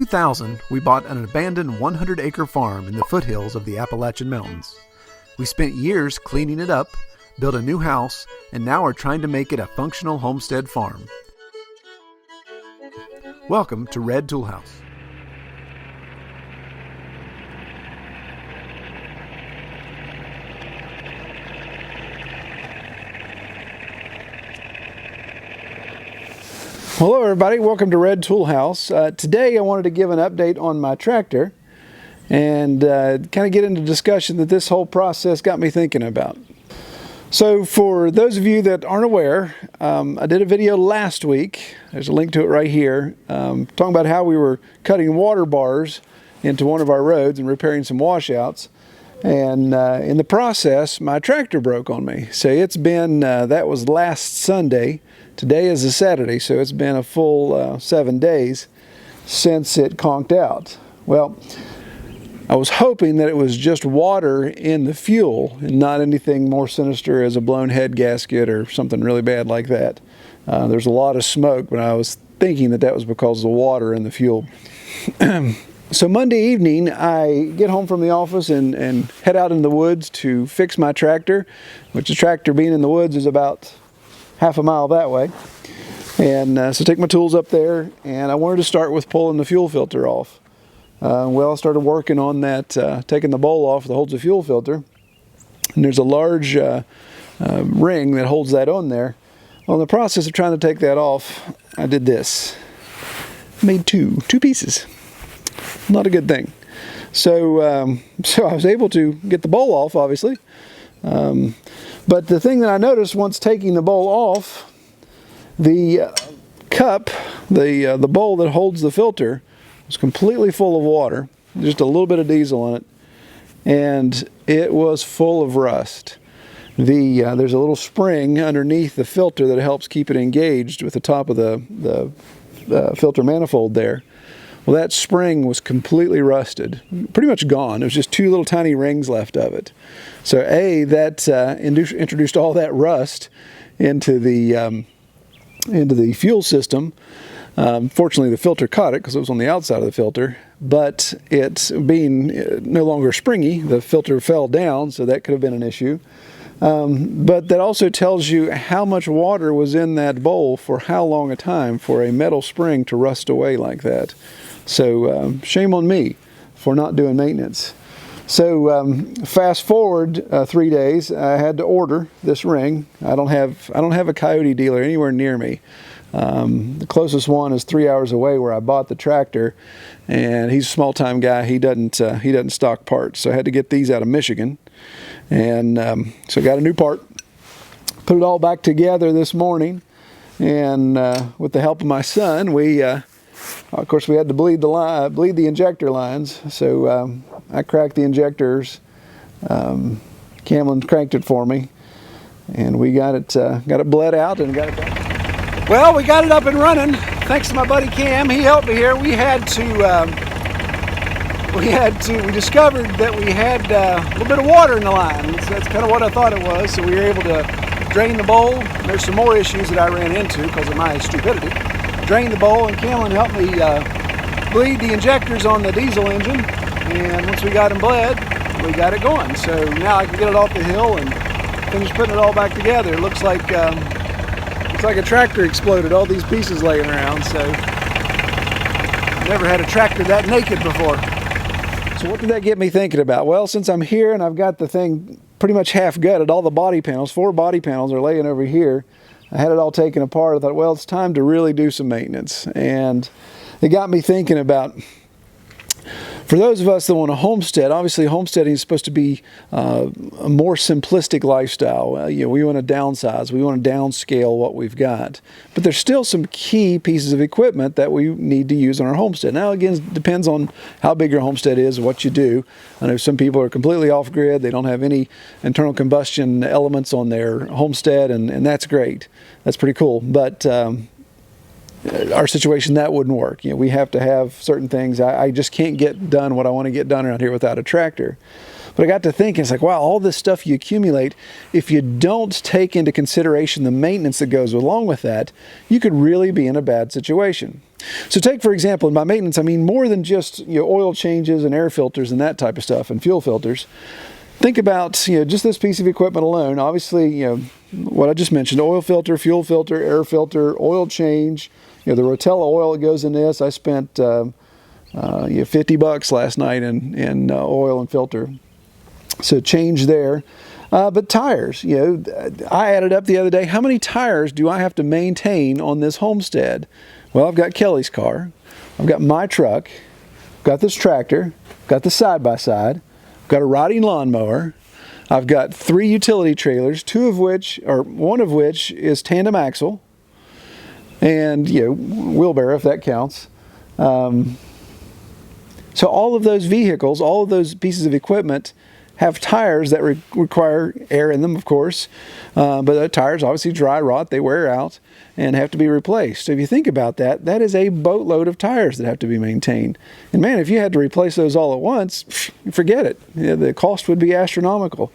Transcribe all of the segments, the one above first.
2000, we bought an abandoned 100-acre farm in the foothills of the Appalachian Mountains. We spent years cleaning it up, built a new house, and now are trying to make it a functional homestead farm. Welcome to Red Tool House. Hello everybody, welcome to Red Tool House. Today I wanted to give an update on my tractor and kind of get into discussion that this whole process got me thinking about. So for those of you that aren't aware, I did a video last week, there's a link to it right here, talking about how we were cutting water bars into one of our roads and repairing some washouts. And in the process, my tractor broke on me. So it's been, that was last Sunday. Today is a Saturday, so it's been a full 7 days since it conked out. Well, I was hoping that it was just water in the fuel and not anything more sinister as a blown head gasket or something really bad like that. There's a lot of smoke, but I was thinking that that was because of the water in the fuel. So Monday evening, I get home from the office and head out in the woods to fix my tractor, which the tractor being in the woods is about half a mile that way. And so take my tools up there, and I wanted to start with pulling the fuel filter off. Well, I started working on that, taking the bowl off that holds the fuel filter. And there's a large ring that holds that on there. Well, in the process of trying to take that off, I did this. Made two pieces. Not a good thing. So I was able to get the bowl off, obviously. But the thing that I noticed once taking the bowl off, the cup, the bowl that holds the filter, was completely full of water, just a little bit of diesel in it, and it was full of rust. There's a little spring underneath the filter that helps keep it engaged with the top of the filter manifold there. Well, that spring was completely rusted, pretty much gone. There was just two little tiny rings left of it. So that introduced all that rust into the fuel system. Fortunately, the filter caught it because it was on the outside of the filter, but it being no longer springy, the filter fell down, so that could have been an issue. But that also tells you how much water was in that bowl for how long a time for a metal spring to rust away like that. So shame on me for not doing maintenance. So fast forward 3 days, I had to order this ring. I don't have a Coyote dealer anywhere near me. The closest one is 3 hours away where I bought the tractor, and he's a small-time guy. He doesn't stock parts, so I had to get these out of Michigan, and so I got a new part. Put it all back together this morning, and with the help of my son, of course, we had to bleed the injector lines, so I cracked the injectors. Camlin cranked it for me, and we got it bled out and got it done. Well, we got it up and running. Thanks to my buddy Cam, he helped me here. We discovered that we had a little bit of water in the line. So that's kind of what I thought it was. So we were able to drain the bowl. There's some more issues that I ran into because of my stupidity. Drain the bowl, and Camlin helped me bleed the injectors on the diesel engine, and once we got them bled, we got it going. So now I can get it off the hill and finish putting it all back together. It looks like a tractor exploded, all these pieces laying around, so never had a tractor that naked before. So what did that get me thinking about? Well, since I'm here and I've got the thing pretty much half gutted, all the body panels, 4 body panels are laying over here. I had it all taken apart. I thought, well, it's time to really do some maintenance. And it got me thinking about, for those of us that want a homestead, obviously homesteading is supposed to be a more simplistic lifestyle. We want to downsize. We want to downscale what we've got. But there's still some key pieces of equipment that we need to use on our homestead. Now, again, it depends on how big your homestead is and what you do. I know some people are completely off-grid. They don't have any internal combustion elements on their homestead, and that's great. That's pretty cool. But our situation, that wouldn't work. We have to have certain things. I just can't get done what I want to get done around here without a tractor. But I got to thinking, it's like, wow, all this stuff you accumulate, if you don't take into consideration the maintenance that goes along with that, you could really be in a bad situation. So take, for example, in my maintenance, I mean more than just oil changes and air filters and that type of stuff and fuel filters. Think about just this piece of equipment alone. Obviously, what I just mentioned: oil filter, fuel filter, air filter, oil change. The Rotella oil that goes in this. I spent $50 last night in oil and filter. So change there. But tires, I added up the other day, how many tires do I have to maintain on this Homestead? Well, I've got Kelly's car, I've got my truck, I've got this tractor, I've got the side-by-side, I've got a riding lawnmower, I've got 3 utility trailers, one of which is tandem axle, and wheelbarrow if that counts. So all of those vehicles, all of those pieces of equipment have tires that require air in them, of course, but the tires obviously dry rot, they wear out and have to be replaced. So if you think about that, that is a boatload of tires that have to be maintained. And man, if you had to replace those all at once, forget it. The cost would be astronomical.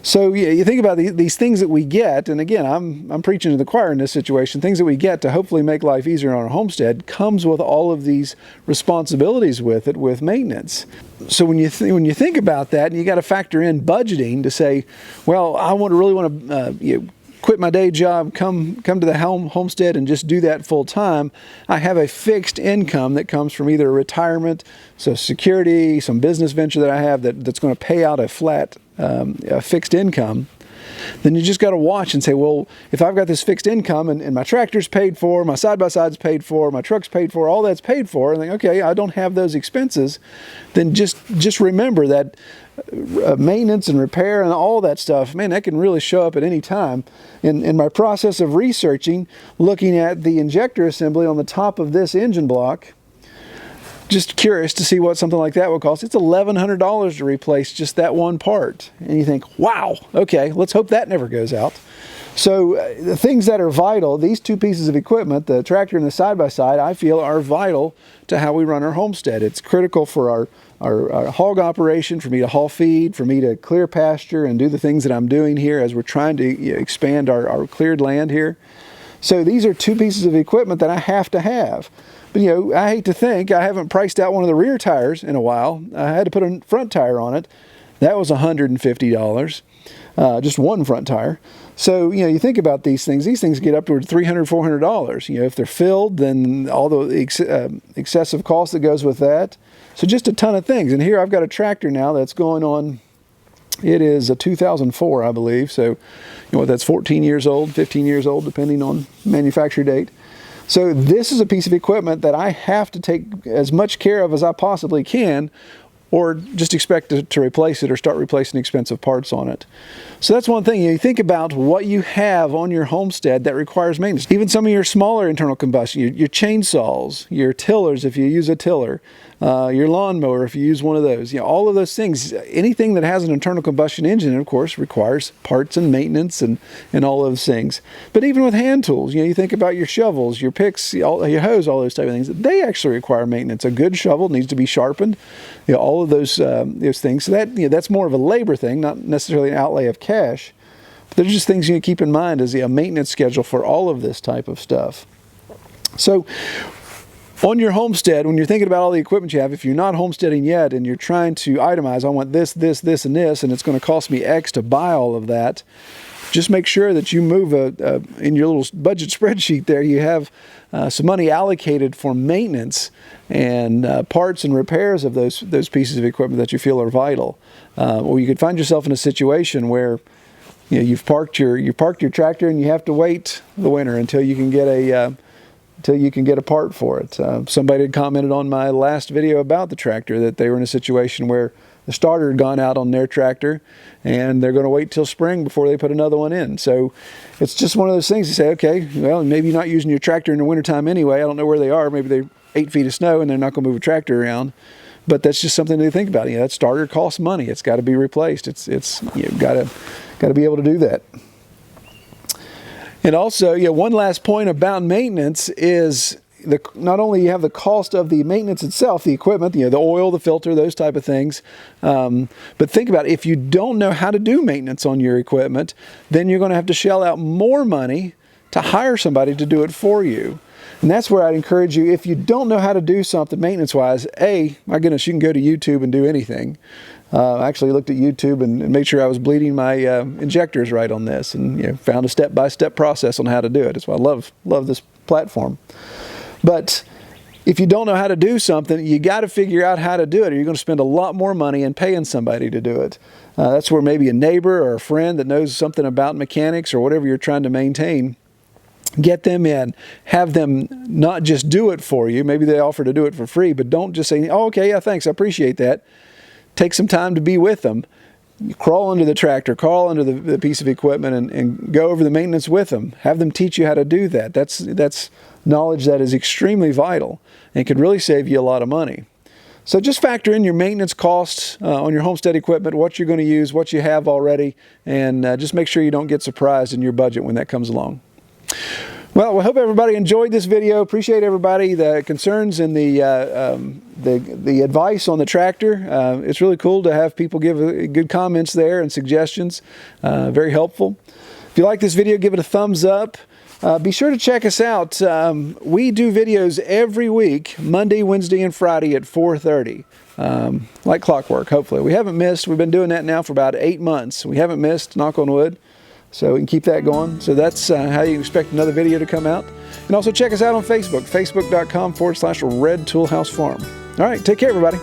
So you think about these things that we get, and again, I'm preaching to the choir in this situation, things that we get to hopefully make life easier on our homestead comes with all of these responsibilities with it, with maintenance. So when you think about that, and you got to factor in budgeting to say, well, I really want to quit my day job, come to the homestead and just do that full time. I have a fixed income that comes from either retirement, Social Security, some business venture that I have that's going to pay out a flat a fixed income. Then you just got to watch and say, well, if I've got this fixed income and my tractor's paid for, my side-by-side's paid for, my truck's paid for, all that's paid for, and think, okay, I don't have those expenses, then just remember that maintenance and repair and all that stuff, man, that can really show up at any time. In my process of researching, looking at the injector assembly on the top of this engine block, just curious to see what something like that would cost. It's $1,100 to replace just that one part. And you think, wow, okay, let's hope that never goes out. So the things that are vital, these 2 pieces of equipment, the tractor and the side-by-side, I feel are vital to how we run our homestead. It's critical for our hog operation, for me to haul feed, for me to clear pasture and do the things that I'm doing here as we're trying to expand our cleared land here. So these are 2 pieces of equipment that I have to have. But I hate to think, I haven't priced out one of the rear tires in a while. I had to put a front tire on it. That was $150, just one front tire. So, you think about these things get up to $300, $400. If they're filled, then all the excessive cost that goes with that. So just a ton of things. And here I've got a tractor now that's going on, it is a 2004, I believe. So, that's 14 years old, 15 years old, depending on manufacture date. So this is a piece of equipment that I have to take as much care of as I possibly can, or just expect to replace it or start replacing expensive parts on it. So that's one thing. You think about what you have on your homestead that requires maintenance. Even some of your smaller internal combustion, your chainsaws, your tillers if you use a tiller, your lawnmower if you use one of those. All of those things, anything that has an internal combustion engine, of course, requires parts and maintenance and all those things. But even with hand tools, you think about your shovels, your picks, your hose, all those type of things, they actually require maintenance. A good shovel needs to be sharpened, all of those things. So that's more of a labor thing, not necessarily an outlay of cash. But they're just things you keep in mind as a maintenance schedule for all of this type of stuff. So on your homestead, when you're thinking about all the equipment you have, if you're not homesteading yet and you're trying to itemize, I want this, this, this, and this, and it's going to cost me X to buy all of that, just make sure that you move in your little budget spreadsheet there, you have some money allocated for maintenance and parts and repairs of those pieces of equipment that you feel are vital. Or you could find yourself in a situation where you've parked your tractor and you have to wait the winter until you can get a part for it. Somebody had commented on my last video about the tractor that they were in a situation where the starter had gone out on their tractor and they're going to wait till spring before they put another one in. So it's just one of those things you say, okay, well, maybe you're not using your tractor in the wintertime anyway. I don't know where they are. Maybe they're 8 feet of snow and they're not going to move a tractor around. But that's just something to think about. That starter costs money. It's got to be replaced. It's you've got to be able to do that. And also, one last point about maintenance is not only you have the cost of the maintenance itself, the equipment, the oil, the filter, those type of things, but think about it. If you don't know how to do maintenance on your equipment, then you're going to have to shell out more money to hire somebody to do it for you. And that's where I'd encourage you, if you don't know how to do something maintenance-wise, my goodness, you can go to YouTube and do anything. I actually looked at YouTube and made sure I was bleeding my injectors right on this, and found a step-by-step process on how to do it. That's why I love this platform. But if you don't know how to do something, you got to figure out how to do it, or you're going to spend a lot more money in paying somebody to do it. That's where maybe a neighbor or a friend that knows something about mechanics or whatever you're trying to maintain, get them in, have them not just do it for you. Maybe they offer to do it for free, but don't just say, oh, okay, yeah, thanks, I appreciate that. Take some time to be with them. You crawl under the tractor, crawl under the piece of equipment, and go over the maintenance with them. Have them teach you how to do that. That's knowledge that is extremely vital and could really save you a lot of money. So just factor in your maintenance costs on your homestead equipment, what you're going to use, what you have already, and just make sure you don't get surprised in your budget when that comes along. Well, I hope everybody enjoyed this video. Appreciate everybody, the concerns and the advice on the tractor. It's really cool to have people give good comments there and suggestions. Very helpful. If you like this video, give it a thumbs up. Be sure to check us out. We do videos every week, Monday, Wednesday, and Friday at 4:30, like clockwork, hopefully. We haven't missed. We've been doing that now for about 8 months. We haven't missed, knock on wood. So we can keep that going. So that's how you expect another video to come out. And also check us out on Facebook, facebook.com/Red Tool House Farm. All right, take care, everybody.